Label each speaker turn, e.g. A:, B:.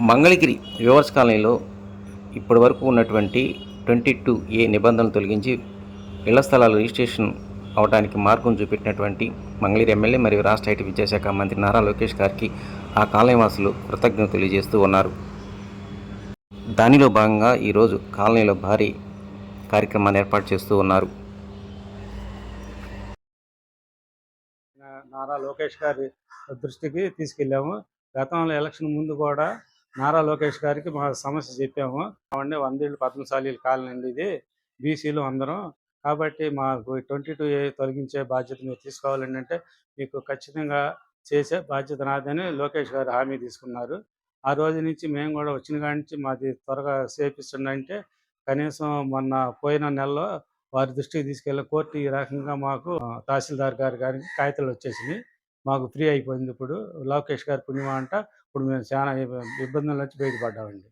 A: Mangalagiri viewers కాలనీలో ఇప్పటివరకు ఉన్నటువంటి 22A నిబంధనలు తొలగించి ఇళ్ల స్థలాలు రిజిస్ట్రేషన్ అవడానికి మార్గం చూపెట్టినటువంటి మంగళగిరి ఎమ్మెల్యే మరియు రాష్ట్ర ఐటీ విద్యాశాఖ మంత్రి నారా లోకేష్ గారికి ఆ కాలనీవాసులు కృతజ్ఞతలు తెలియజేస్తూ ఉన్నారు. దానిలో భాగంగా ఈరోజు కాలనీలో భారీ కార్యక్రమాన్ని ఏర్పాటు చేస్తూ ఉన్నారు.
B: నారా లోకేష్ గారి దృష్టికి తీసుకెళ్ళాము. గతంలో ఎలక్షన్ ముందు కూడా నారా లోకేష్ గారికి మా సమస్య చెప్పాము. 100 ఇళ్ళు పద్మశాలీల కాలనీ అండి, ఇది బీసీలు అందరం, కాబట్టి మాకు 22A తొలగించే బాధ్యత మీరు తీసుకోవాలండి అంటే మీకు ఖచ్చితంగా చేసే బాధ్యత నాదని లోకేష్ గారు హామీ తీసుకున్నారు. ఆ రోజు నుంచి మేము కూడా వచ్చిన కాడి నుంచి మాది త్వరగా చేపిస్తుండే అంటే కనీసం మొన్న పోయిన నెలలో వారి దృష్టికి తీసుకెళ్ళి కోర్టు ఈ రకంగా మాకు తహసీల్దార్ గారికి కాగితాలు వచ్చేసినాయి, మాకు ఫ్రీ అయిపోయింది. ఇప్పుడు లోకేష్ గారి పుణ్యమా అంట ఇప్పుడు మేము చాలా ఇబ్బందుల నుంచి బయటపడ్డామండి.